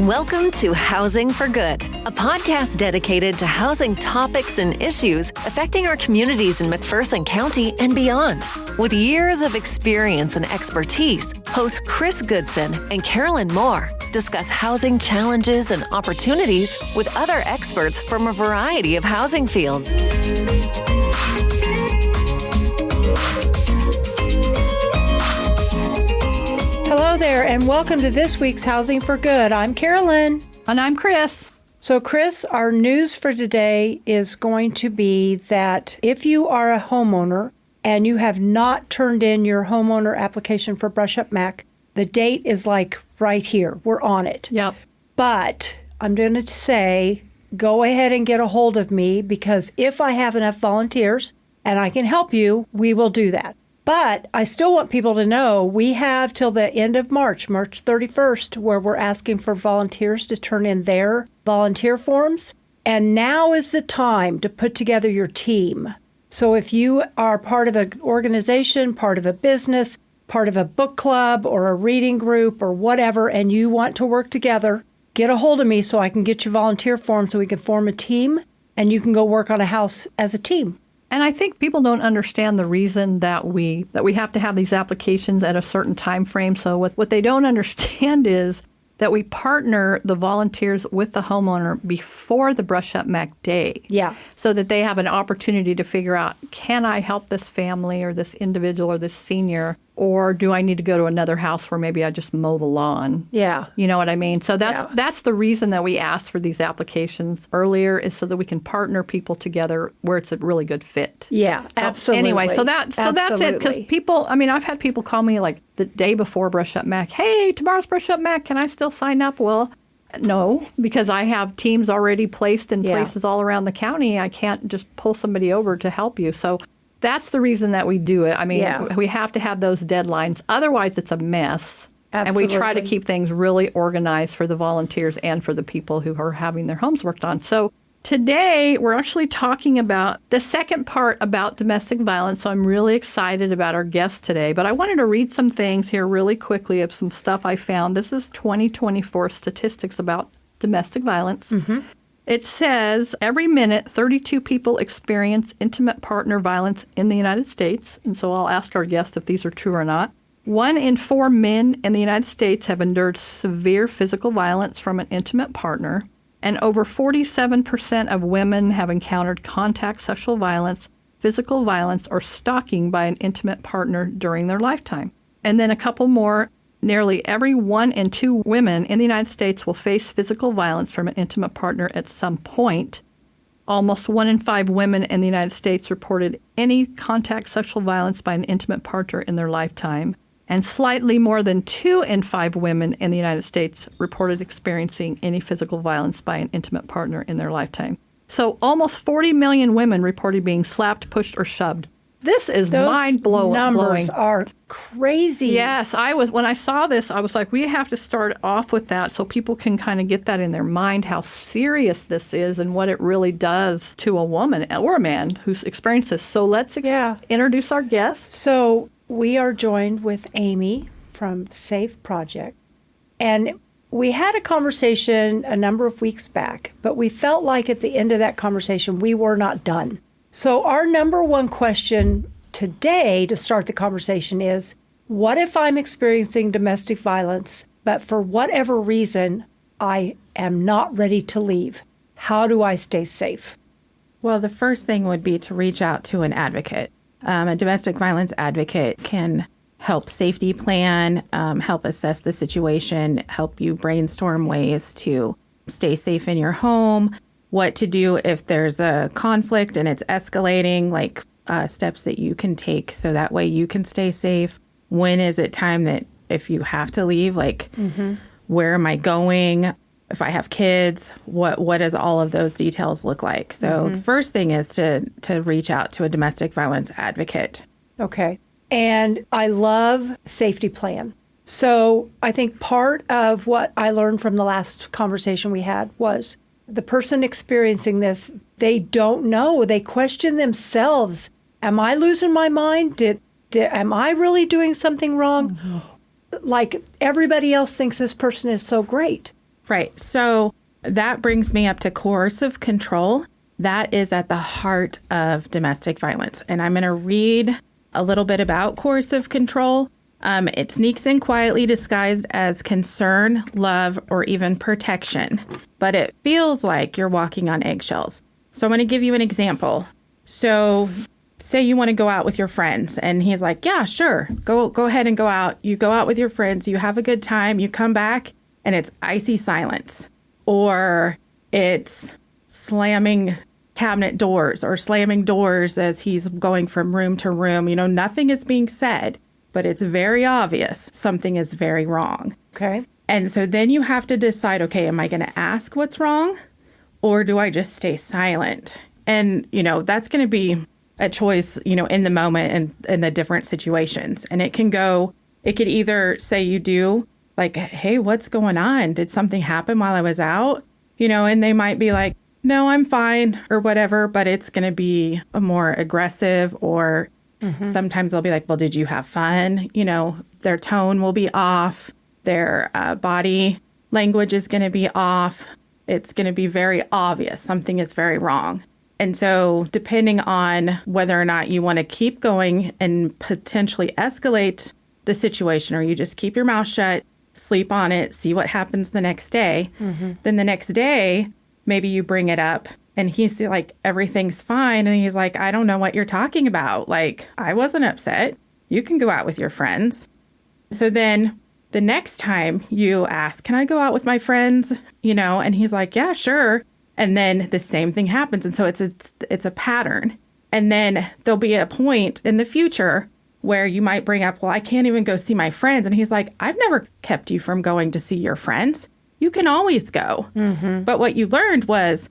Welcome to Housing for Good, a podcast dedicated to housing topics and issues affecting our communities in McPherson County and beyond. With years of experience and expertise, hosts Chris Goodson and Karolyn Moore discuss housing challenges and opportunities with other experts from a variety of housing fields. Hello there, and welcome to this week's Housing for Good. I'm Karolyn. And I'm Chris. So, Chris, our news for today is going to be that if you are a homeowner and you have not turned in your homeowner application for Brush Up Mac, the date is like right here. We're on it. Yep. But I'm going to say, go ahead and get a hold of me, because if I have enough volunteers and I can help you, we will do that. But I still want people to know we have till the end of March 31st, where we're asking for volunteers to turn in their volunteer forms. And now is the time to put together your team. So if you are part of an organization, part of a business, part of a book club or a reading group or whatever, and you want to work together, get a hold of me so I can get you volunteer forms so we can form a team and you can go work on a house as a team. And I think people don't understand the reason that we have to have these applications at a certain time frame. So what they don't understand is that we partner the volunteers with the homeowner before the Brush Up Mac day. Yeah. So that they have an opportunity to figure out, can I help this family or this individual or this senior? Or do I need to go to another house where maybe I just mow the lawn? Yeah. You know what I mean? So that's the reason that we asked for these applications earlier, is so that we can partner people together where it's a really good fit. Yeah, So absolutely. Anyway, so that's it. Because people, I've had people call me like the day before Brush Up Mac. Hey, tomorrow's Brush Up Mac. Can I still sign up? Well, no, because I have teams already placed in places all around the county. I can't just pull somebody over to help you. So that's the reason that we do it. We have to have those deadlines. Otherwise, it's a mess. Absolutely. And we try to keep things really organized for the volunteers and for the people who are having their homes worked on. So today, we're actually talking about the second part about domestic violence. So I'm really excited about our guest today. But I wanted to read some things here really quickly of some stuff I found. This is 2024 statistics about domestic violence. Mm-hmm. It says every minute, 32 people experience intimate partner violence in the United States. And so I'll ask our guest if these are true or not. 1 in 4 men in the United States have endured severe physical violence from an intimate partner. And over 47% of women have encountered contact sexual violence, physical violence, or stalking by an intimate partner during their lifetime. And then a couple more. Nearly every 1 in 2 women in the United States will face physical violence from an intimate partner at some point. Almost 1 in 5 women in the United States reported any contact sexual violence by an intimate partner in their lifetime. And slightly more than 2 in 5 women in the United States reported experiencing any physical violence by an intimate partner in their lifetime. So almost 40 million women reported being slapped, pushed, or shoved. This is mind-blowing. Numbers are crazy. Yes, when I saw this, I was like, we have to start off with that so people can kind of get that in their mind, how serious this is and what it really does to a woman or a man who's experienced this. So let's introduce our guest. So we are joined with Amy from Safe Project. And we had a conversation a number of weeks back, but we felt like at the end of that conversation, we were not done. So our number one question today to start the conversation is, what if I'm experiencing domestic violence, but for whatever reason, I am not ready to leave? How do I stay safe? Well, the first thing would be to reach out to an advocate. A domestic violence advocate can help safety plan, help assess the situation, help you brainstorm ways to stay safe in your home, what to do if there's a conflict and it's escalating, like steps that you can take so that way you can stay safe. When is it time that if you have to leave, like where am I going? If I have kids, what does all of those details look like? So the first thing is to reach out to a domestic violence advocate. Okay. And I love safety plan. So I think part of what I learned from the last conversation we had was the person experiencing this, they don't know. They question themselves. Am I losing my mind? Am I really doing something wrong? Like everybody else thinks this person is so great. Right. So that brings me up to coercive control. That is at the heart of domestic violence. And I'm going to read a little bit about coercive control. It sneaks in quietly disguised as concern, love, or even protection, but it feels like you're walking on eggshells. So I'm going to give you an example. So say you want to go out with your friends, and he's like, yeah, sure, go ahead and go out. You go out with your friends, you have a good time, you come back, and it's icy silence, or it's slamming cabinet doors or slamming doors as he's going from room to room. You know, nothing is being said, but it's very obvious something is very wrong. Okay. And so then you have to decide, okay, am I going to ask what's wrong, or do I just stay silent? And, you know, that's going to be a choice, you know, in the moment and in the different situations. And it could either say you do, like, hey, what's going on? Did something happen while I was out? You know, and they might be like, no, I'm fine or whatever, but it's going to be a more aggressive, or sometimes they'll be like, well, did you have fun? You know, their tone will be off. Their body language is going to be off. It's going to be very obvious. Something is very wrong. And so depending on whether or not you want to keep going and potentially escalate the situation, or you just keep your mouth shut, sleep on it, see what happens the next day, then the next day, maybe you bring it up and he's like, everything's fine. And he's like, I don't know what you're talking about. Like, I wasn't upset. You can go out with your friends. So then the next time you ask, can I go out with my friends? You know, and he's like, yeah, sure. And then the same thing happens. And so it's a pattern. And then there'll be a point in the future where you might bring up, well, I can't even go see my friends. And he's like, I've never kept you from going to see your friends. You can always go. But what you learned was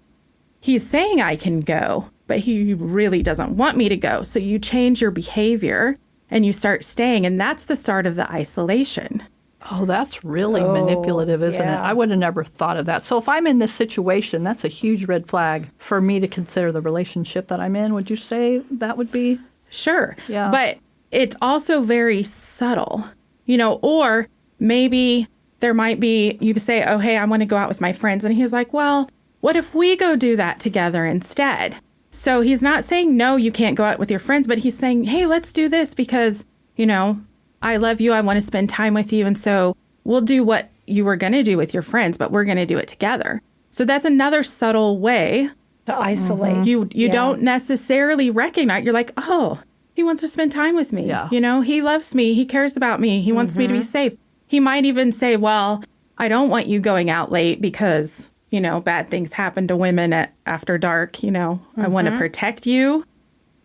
he's saying I can go, but he really doesn't want me to go. So you change your behavior and you start staying. And that's the start of the isolation. Oh, that's really manipulative, isn't it? yeah. I would have never thought of that. So if I'm in this situation, that's a huge red flag for me to consider the relationship that I'm in. Would you say that would be? Sure. Yeah. But it's also very subtle, you know, or maybe there might be, you say, oh, hey, I want to go out with my friends. And he's like, well, what if we go do that together instead? So he's not saying, no, you can't go out with your friends, but he's saying, hey, let's do this because, you know, I love you. I want to spend time with you. And so we'll do what you were going to do with your friends, but we're going to do it together. So that's another subtle way To isolate. you don't necessarily recognize. You're like, oh, he wants to spend time with me. Yeah. You know, he loves me. He cares about me. He wants me to be safe. He might even say, well, I don't want you going out late because, you know, bad things happen to women after dark. You know, I want to protect you.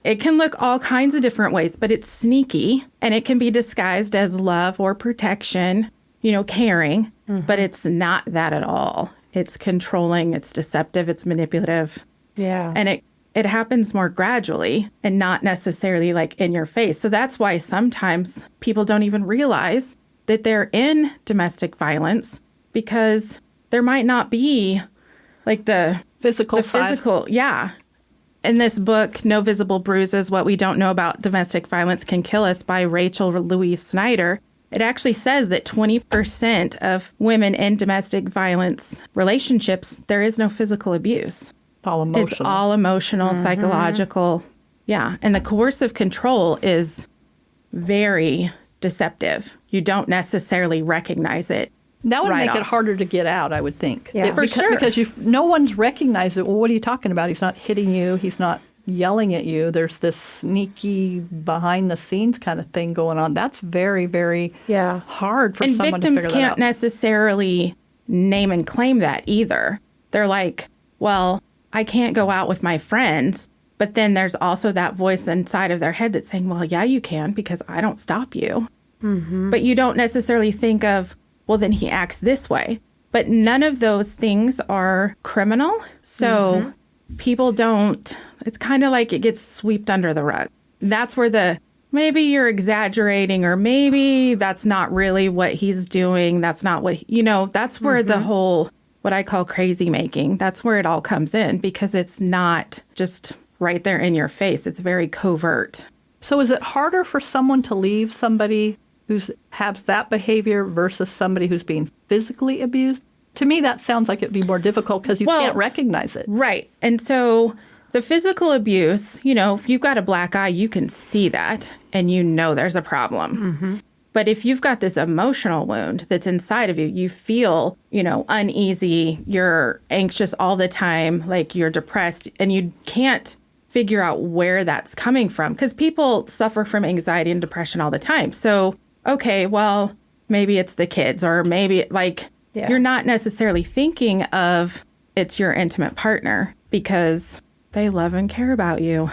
It can look all kinds of different ways, but it's sneaky and it can be disguised as love or protection, you know, caring, but it's not that at all. It's controlling, it's deceptive, it's manipulative. Yeah. And it happens more gradually and not necessarily like in your face. So that's why sometimes people don't even realize that they're in domestic violence because there might not be like the Physical side. physical. Yeah. In this book, No Visible Bruises, What We Don't Know About Domestic Violence Can Kill Us by Rachel Louise Snyder, it actually says that 20% of women in domestic violence relationships, there is no physical abuse. It's all emotional. It's all emotional, psychological. Yeah. And the coercive control is very deceptive. You don't necessarily recognize it. That would right make it off. harder to get out, I would think. Yeah. For sure. Because no one's recognized it. Well, what are you talking about? He's not hitting you. He's not yelling at you. There's this sneaky behind-the-scenes kind of thing going on. That's very, very hard for And someone to victims figure that can't out. necessarily name and claim that either. They're like, well, I can't go out with my friends. But then there's also that voice inside of their head that's saying, well, yeah, you can because I don't stop you. But you don't necessarily think of, well, then he acts this way. But none of those things are criminal. So people don't, it's kind of like it gets swept under the rug. That's where maybe you're exaggerating or maybe that's not really what he's doing. That's not what, you know, that's where the whole, what I call crazy making, that's where it all comes in because it's not just right there in your face. It's very covert. So is it harder for someone to leave somebody who has that behavior versus somebody who's being physically abused? To me, that sounds like it'd be more difficult because you can't recognize it. Right. And so the physical abuse, if you've got a black eye, you can see that and there's a problem. Mm-hmm. But if you've got this emotional wound that's inside of you, you feel, uneasy, you're anxious all the time, like you're depressed, and you can't figure out where that's coming from because people suffer from anxiety and depression all the time. So, okay, well, maybe it's the kids or maybe you're not necessarily thinking of it's your intimate partner because they love and care about you.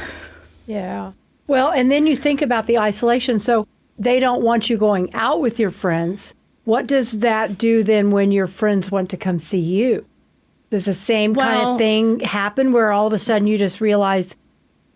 Yeah. Well, and then you think about the isolation. So they don't want you going out with your friends. What does that do then when your friends want to come see you? Does the same kind of thing happen where all of a sudden you just realize?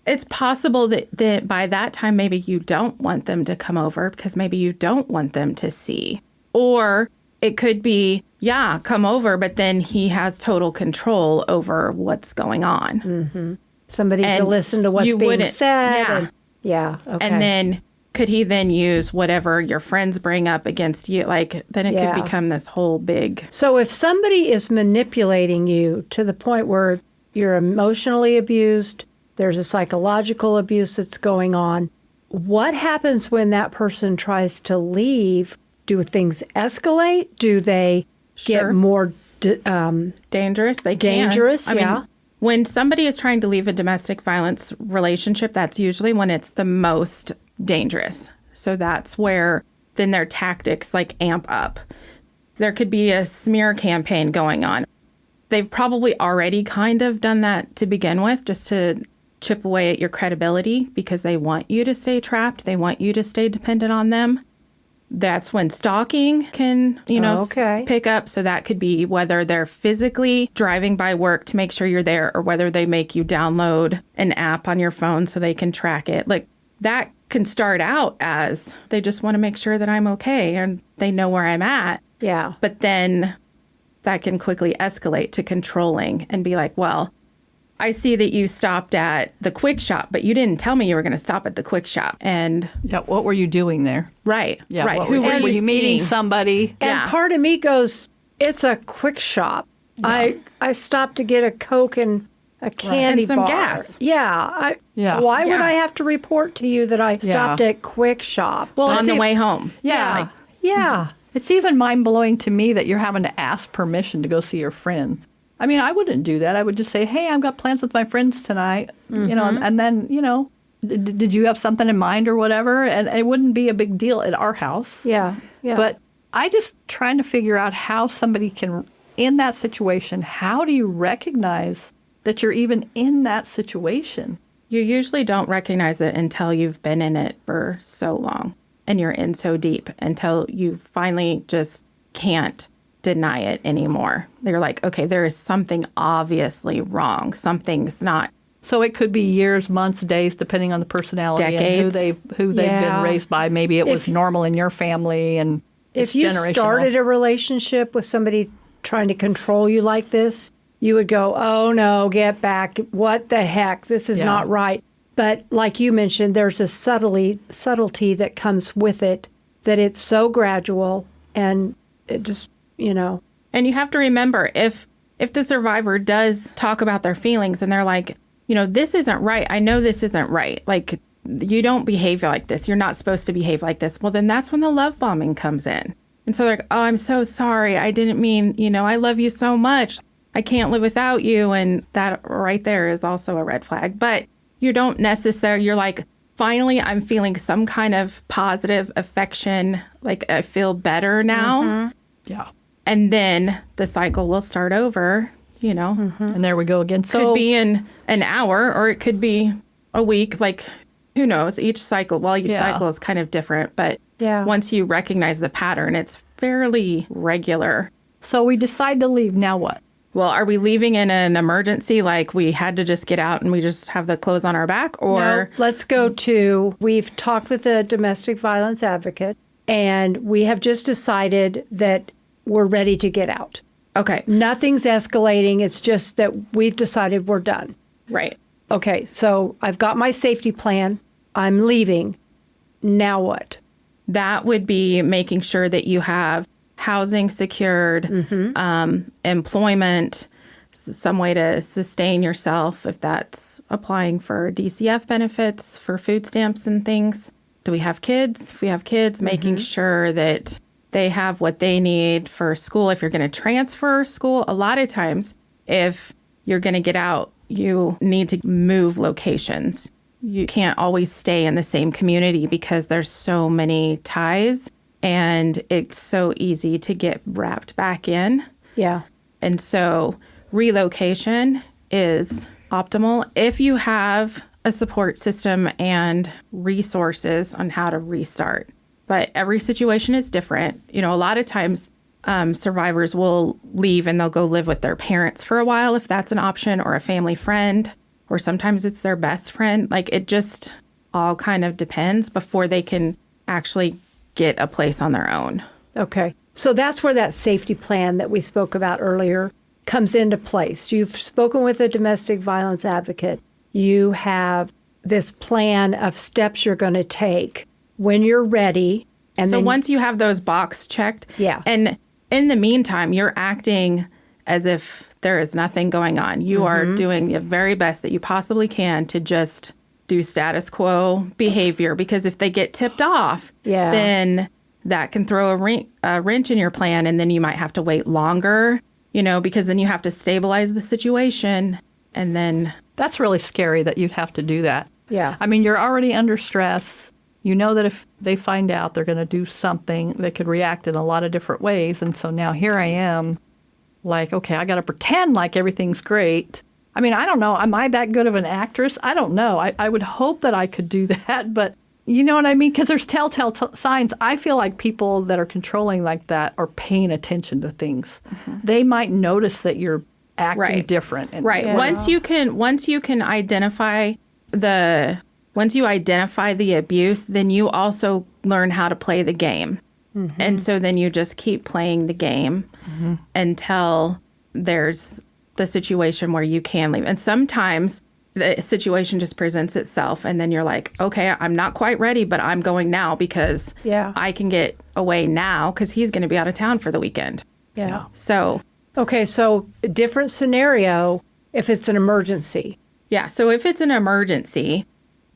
It's possible that by that time, maybe you don't want them to come over because maybe you don't want them to see. Or it could be, come over, but then he has total control over what's going on. Mm-hmm. Somebody to listen to what's being said. Yeah. Okay. And then could he then use whatever your friends bring up against you? Then it could become this whole big. So if somebody is manipulating you to the point where you're emotionally abused, there's a psychological abuse that's going on, what happens when that person tries to leave? Do things escalate? Do they get more dangerous? They can. Dangerous, I mean, when somebody is trying to leave a domestic violence relationship, that's usually when it's the most dangerous. So that's where then their tactics amp up. There could be a smear campaign going on. They've probably already kind of done that to begin with, just to chip away at your credibility because they want you to stay trapped. They want you to stay dependent on them. That's when stalking can, pick up. So that could be whether they're physically driving by work to make sure you're there or whether they make you download an app on your phone so they can track it. That can start out as they just want to make sure that I'm okay and they know where I'm at. Yeah. But then that can quickly escalate to controlling and be like, well, I see that you stopped at the quick shop, but you didn't tell me you were going to stop at the quick shop. And what were you doing there? Right. Yeah. Right. Who were you meeting somebody? And part of me goes, it's a quick shop. Yeah. I stopped to get a Coke and a candy and some bar. Gas. Yeah. Why would I have to report to you that I stopped at quick shop? Well, on the way home. Yeah. Yeah. It's even mind-blowing to me that you're having to ask permission to go see your friends. I mean, I wouldn't do that. I would just say, hey, I've got plans with my friends tonight, and then, did you have something in mind or whatever? And it wouldn't be a big deal at our house. Yeah. But I just trying to figure out how somebody can, in that situation, how do you recognize that you're even in that situation? You usually don't recognize it until you've been in it for so long and you're in so deep until you finally just can't deny it anymore. They're like, okay, there is something obviously wrong. Something's not. So it could be years, months, days, depending on the personality decades. And who they've been raised by. Maybe it was normal in your family and if you started a relationship with somebody trying to control you like this, you would go, oh no, get back. What the heck? This is not right. But like you mentioned, there's a subtlety that comes with it, that it's so gradual and it just, And you have to remember, if the survivor does talk about their feelings and they're like, this isn't right. I know this isn't right. You don't behave like this. You're not supposed to behave like this. Well, then that's when the love bombing comes in. And so they're like, oh, I'm so sorry. I didn't mean, I love you so much. I can't live without you. And that right there is also a red flag. But you don't necessarily, you're like, finally, I'm feeling some kind of positive affection. I feel better now. Mm-hmm. Yeah. And then the cycle will start over, Mm-hmm. And there we go again. So could be in an hour or it could be a week. Who knows? Each cycle, each cycle is kind of different. But once you recognize the pattern, it's fairly regular. So we decide to leave. Now what? Well, are we leaving in an emergency, like we had to just get out and we just have the clothes on our back? Or no, let's go to, we've talked with a domestic violence advocate, and we have just decided that we're ready to get out. Okay. Nothing's escalating. It's just that we've decided we're done. Right. Okay, so I've got my safety plan. I'm leaving. Now what? That would be making sure that you have housing secured, employment, some way to sustain yourself if that's applying for DCF benefits, for food stamps and things. Do we have kids? If we have kids, making sure that they have what they need for school. If you're going to transfer school, a lot of times, if you're going to get out, you need to move locations. You can't always stay in the same community because there's so many ties and it's so easy to get wrapped back in. Yeah. And so relocation is optimal if you have a support system and resources on how to restart. But every situation is different. You know, a lot of times survivors will leave and they'll go live with their parents for a while if that's an option, or a family friend, or sometimes it's their best friend. Like, it just all kind of depends before they can actually get a place on their own. Okay. So that's where that safety plan that we spoke about earlier comes into place. You've spoken with a domestic violence advocate. You have this plan of steps you're going to take when you're ready. And so then, once you have those boxes checked, and in the meantime, you're acting as if there is nothing going on. You are doing the very best that you possibly can to just do status quo behavior, because if they get tipped off, then that can throw a wrench in your plan, and then you might have to wait longer, you know, because then you have to stabilize the situation, and then... That's really scary that you'd have to do that. Yeah. I mean, you're already under stress. You know that if they find out, they're going to do something. They could react in a lot of different ways. And so now here I am, like, okay, I got to pretend like everything's great. I mean, I don't know. Am I that good of an actress? I don't know. I would hope that I could do that. But you know what I mean? Because there's telltale signs. I feel like people that are controlling like that are paying attention to things. They might notice that you're acting different. And, Once you can identify once you identify the abuse, then you also learn how to play the game. And so then you just keep playing the game until there's the situation where you can leave. And sometimes the situation just presents itself, and then you're like, okay, I'm not quite ready, but I'm going now because I can get away now because he's going to be out of town for the weekend. Yeah. So... Okay, so a different scenario if it's an emergency. Yeah, so if it's an emergency,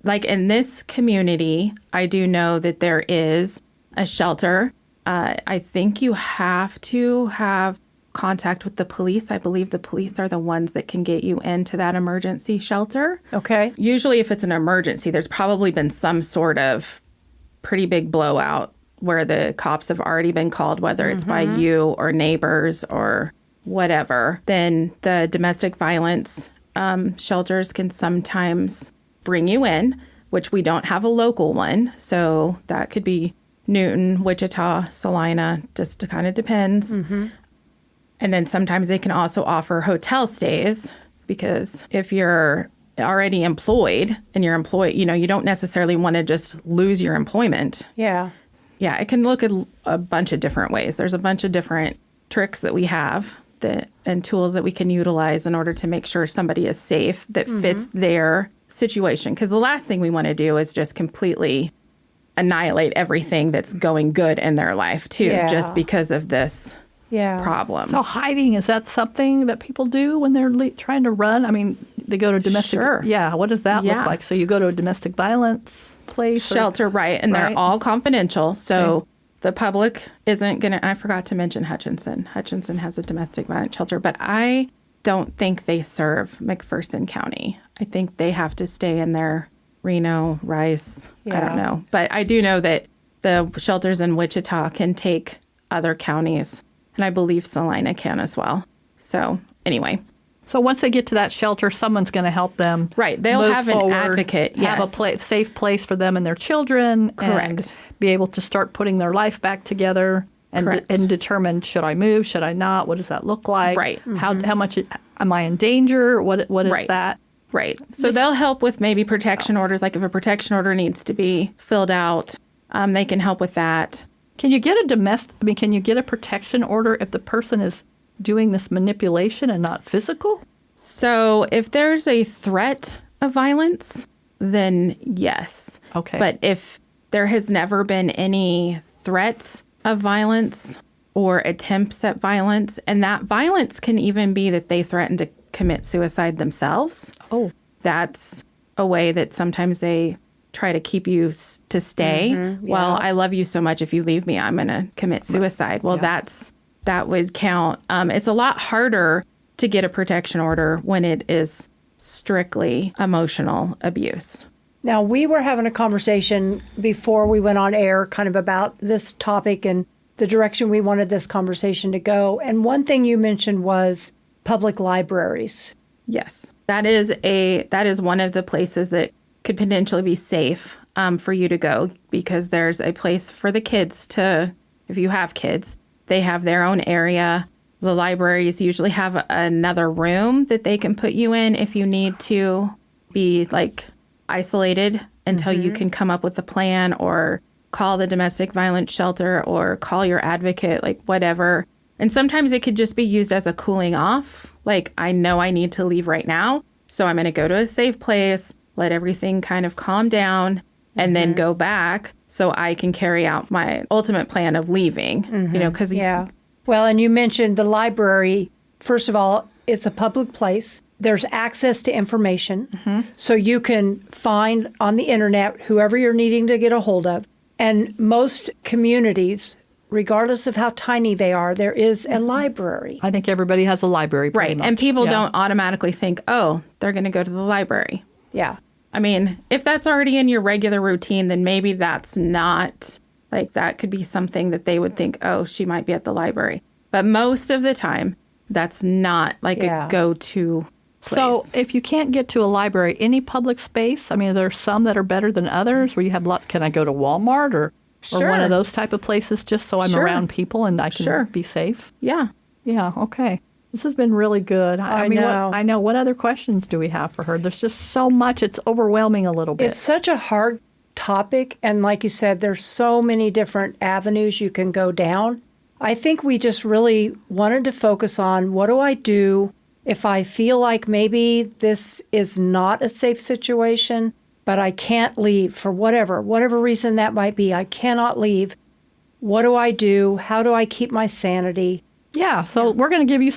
like in this community, I do know that there is a shelter. I think you have to have contact with the police. I believe the police are the ones that can get you into that emergency shelter. Okay. Usually if it's an emergency, there's probably been some sort of pretty big blowout where the cops have already been called, whether it's by you or neighbors or whatever. Then the domestic violence shelters can sometimes bring you in, which we don't have a local one. So that could be Newton, Wichita, Salina, just kind of depends. And then sometimes they can also offer hotel stays, because if you're already employed and you're employed, you know, you don't necessarily want to just lose your employment. Yeah. Yeah, it can look at a bunch of different ways. There's a bunch of different tricks that we have and tools that we can utilize in order to make sure somebody is safe that fits their situation. Because the last thing we want to do is just completely annihilate everything that's going good in their life, too, just because of this problem. So hiding, is that something that people do when they're trying to run? I mean, they go to domestic... Sure. Yeah, what does that look like? So you go to a domestic violence place? Shelter, right. And they're all confidential, so... The public isn't going to, and I forgot to mention Hutchinson. Hutchinson has a domestic violence shelter, but I don't think they serve McPherson County. I think they have to stay in their Reno, Rice, I don't know. But I do know that the shelters in Wichita can take other counties, and I believe Salina can as well. So anyway. So once they get to that shelter, someone's going to help them. Right. They'll have an advocate. Have a safe place for them and their children. And be able to start putting their life back together and determine, should I move? Should I not? What does that look like? Right. How much am I in danger? What is that? Right. So they'll help with maybe protection orders. Like if a protection order needs to be filled out, they can help with that. Can you get can you get a protection order if the person is doing this manipulation and not physical? So if there's a threat of violence, then yes. Okay. But if there has never been any threats of violence, or attempts at violence. And that violence can even be that they threaten to commit suicide themselves. Oh. That's a way that sometimes they try to keep you to stay. Well, I love you so much. If you leave me, I'm going to commit suicide. Well, that would count. It's a lot harder to get a protection order when it is strictly emotional abuse. Now, we were having a conversation before we went on air kind of about this topic and the direction we wanted this conversation to go. And one thing you mentioned was public libraries. Yes, that is one of the places that could potentially be safe for you to go, because there's a place for the kids to, if you have kids, they have their own area. The libraries usually have another room that they can put you in if you need to be like isolated until you can come up with a plan, or call the domestic violence shelter or call your advocate, like whatever. And sometimes it could just be used as a cooling off. Like, I know I need to leave right now, so I'm going to go to a safe place, let everything kind of calm down, and then go back so I can carry out my ultimate plan of leaving, because Well, and you mentioned the library. First of all, it's a public place. There's access to information. So you can find on the internet whoever you're needing to get a hold of. And most communities, regardless of how tiny they are, there is a library. I think everybody has a library, pretty much. And people don't automatically think, oh, they're going to go to the library. Yeah. I mean, if that's already in your regular routine, then maybe that's not, like, that could be something that they would think, oh, she might be at the library. But most of the time, that's not like a go-to place. So if you can't get to a library, any public space, I mean, there's some that are better than others where you have lots. Can I go to Walmart or one of those type of places just so I'm around people and I can be safe? Yeah. Yeah, okay. This has been really good. I mean, know. What other questions do we have for her? There's just so much. It's overwhelming a little bit. It's such a hard topic. And like you said, there's so many different avenues you can go down. I think we just really wanted to focus on, what do I do if I feel like maybe this is not a safe situation, but I can't leave for whatever reason that might be. I cannot leave. What do I do? How do I keep my sanity? Yeah, so we're going to give you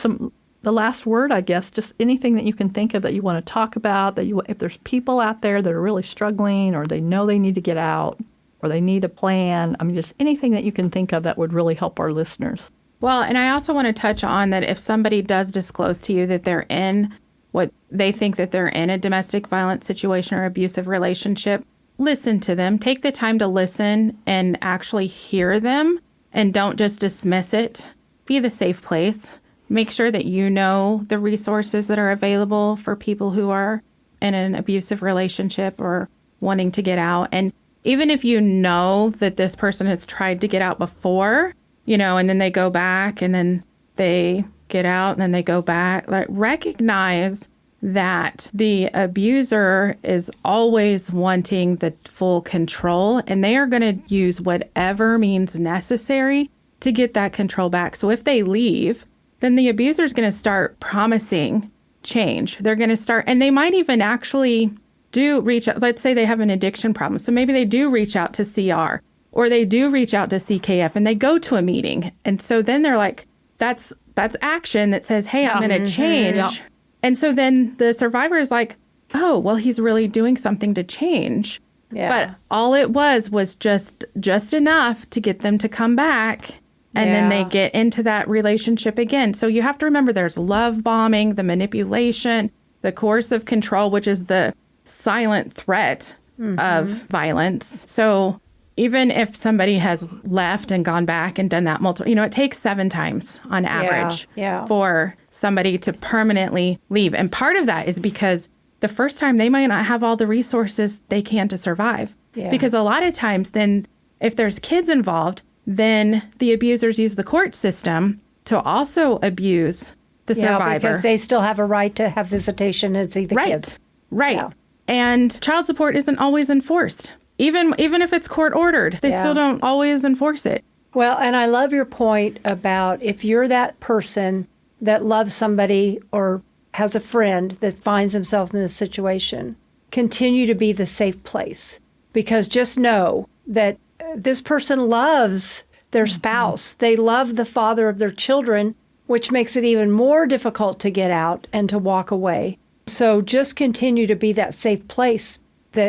the last word, I guess, just anything that you can think of that you want to talk about, if there's people out there that are really struggling or they know they need to get out or they need a plan. I mean, just anything that you can think of that would really help our listeners. Well, and I also want to touch on that if somebody does disclose to you that they're in what they think that they're in a domestic violence situation or abusive relationship, listen to them. Take the time to listen and actually hear them, and don't just dismiss it. Be the safe place. Make sure that you know the resources that are available for people who are in an abusive relationship or wanting to get out. And even if you know that this person has tried to get out before, and then they go back and then they get out and then they go back, like, recognize that the abuser is always wanting the full control, and they are going to use whatever means necessary to get that control back. So if they leave, then the abuser is going to start promising change. They're going to start, and they might even actually do reach out. Let's say they have an addiction problem. So maybe they do reach out to CR, or they do reach out to CKF, and they go to a meeting. And so then they're like, that's action that says, hey, I'm going to change. Yeah. And so then the survivor is like, oh, well, he's really doing something to change. Yeah. But all it was just enough to get them to come back. And then they get into that relationship again. So you have to remember there's love bombing, the manipulation, the coercive control, which is the silent threat of violence. So even if somebody has left and gone back and done that multiple, it takes 7 times on average for somebody to permanently leave. And part of that is because the first time they might not have all the resources they can to survive. Yeah. Because a lot of times then if there's kids involved, then the abusers use the court system to also abuse the survivor. Because they still have a right to have visitation and see the kids. Right. Yeah. And child support isn't always enforced. Even if it's court ordered, they still don't always enforce it. Well, and I love your point about if you're that person that loves somebody or has a friend that finds themselves in this situation, continue to be the safe place. Because just know that this person loves their spouse. They love the father of their children, which makes it even more difficult to get out and to walk away. So just continue to be that safe place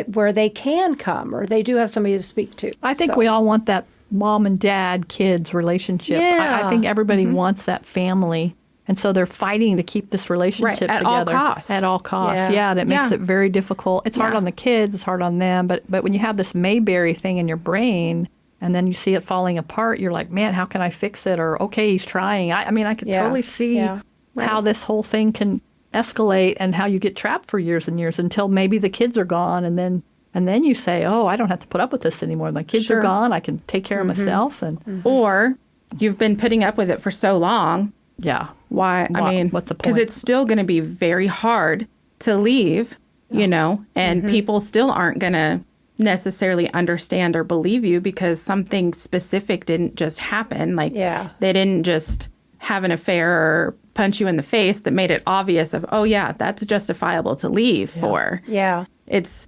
where they can come, or they do have somebody to speak to. I think we all want that mom and dad, kids relationship. Yeah. I think everybody wants that family. And so they're fighting to keep this relationship at together. all costs. At all costs. Yeah. And it makes it very difficult. It's hard on the kids. It's hard on them. But when you have this Mayberry thing in your brain and then you see it falling apart, you're like, man, how can I fix it? Or, okay, he's trying. I mean, I could totally see how this whole thing can escalate and how you get trapped for years and years until maybe the kids are gone. And then you say, oh, I don't have to put up with this anymore. My kids are gone. I can take care of myself. Or you've been putting up with it for so long. Yeah. Why? I mean, what's the point? Because it's still going to be very hard to leave, and people still aren't going to necessarily understand or believe you because something specific didn't just happen. Like, they didn't just have an affair or punch you in the face that made it obvious of, oh, yeah, that's justifiable to leave for. Yeah. It's,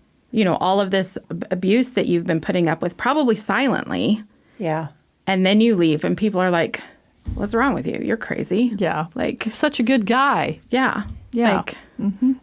all of this abuse that you've been putting up with, probably silently. Yeah. And then you leave and people are like, what's wrong with you? You're crazy. Yeah. Like, You're such a good guy. Yeah. Yeah. Like,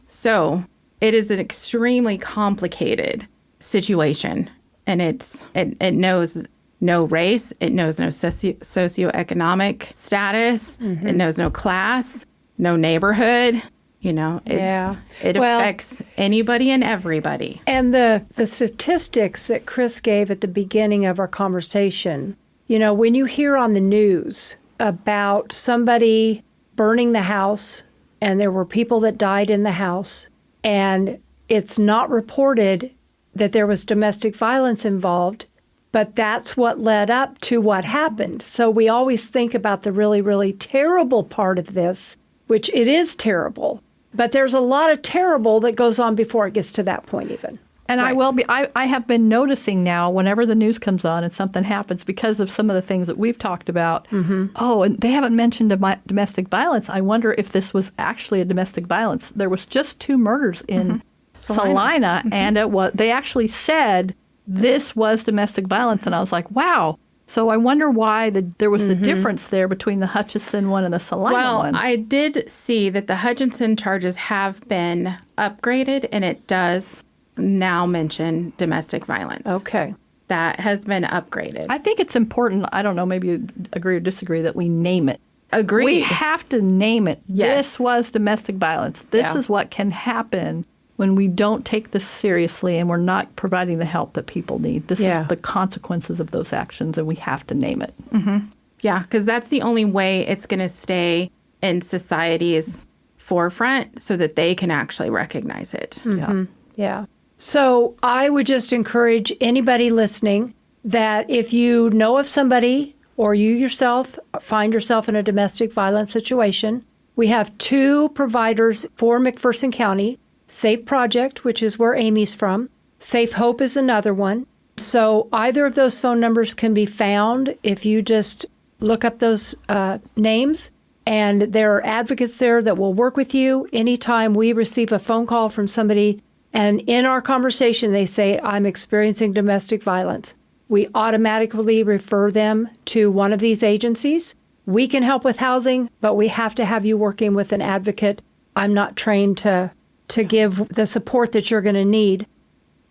so it is an extremely complicated situation. And it knows no race. It knows no socioeconomic status. It knows no class, no neighborhood. It affects anybody and everybody. And the statistics that Chris gave at the beginning of our conversation, when you hear on the news about somebody burning the house and there were people that died in the house and it's not reported that there was domestic violence involved, but that's what led up to what happened. So we always think about the really, really terrible part of this, which it is terrible, but there's a lot of terrible that goes on before it gets to that point even. And I have been noticing now whenever the news comes on and something happens because of some of the things that we've talked about. Oh, and they haven't mentioned domestic violence. I wonder if this was actually a domestic violence. There was just 2 murders in Salina, and they actually said this was domestic violence. And I was like, wow. So I wonder why there was the difference there between the Hutchinson one and the Salina one. Well, I did see that the Hutchinson charges have been upgraded, and it does now mention domestic violence. Okay. That has been upgraded. I think it's important, I don't know, maybe you agree or disagree, that we name it. Agreed. We have to name it. Yes. This was domestic violence. This is what can happen when we don't take this seriously and we're not providing the help that people need. This is the consequences of those actions, and we have to name it. Yeah, because that's the only way it's going to stay in society's forefront so that they can actually recognize it. Yeah. So I would just encourage anybody listening that if you know of somebody or you yourself find yourself in a domestic violence situation, we have 2 providers for McPherson County. Safe Project, which is where Amy's from. Safe Hope is another one. So either of those phone numbers can be found if you just look up those names. And there are advocates there that will work with you. Anytime we receive a phone call from somebody and in our conversation they say, I'm experiencing domestic violence, we automatically refer them to one of these agencies. We can help with housing, but we have to have you working with an advocate. I'm not trained to give the support that you're going to need.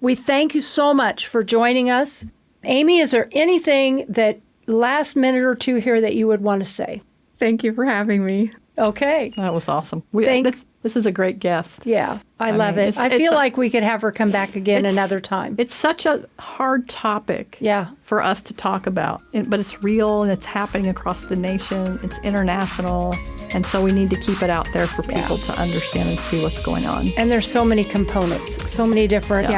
We thank you so much for joining us. Amy, is there anything that last minute or 2 here that you would want to say? Thank you for having me. Okay. That was awesome. This is a great guest. Yeah, I love it. I feel like we could have her come back again another time. It's such a hard topic for us to talk about, but it's real and it's happening across the nation. It's international. And so we need to keep it out there for people to understand and see what's going on. And there's so many components, so many different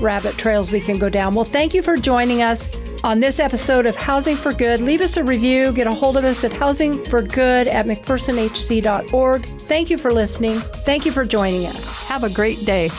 rabbit trails we can go down. Well, thank you for joining us on this episode of Housing for Good. Leave us a review. Get a hold of us at housingforgood@mcphersonhc.org. Thank you for listening. Thank you for joining us. Have a great day.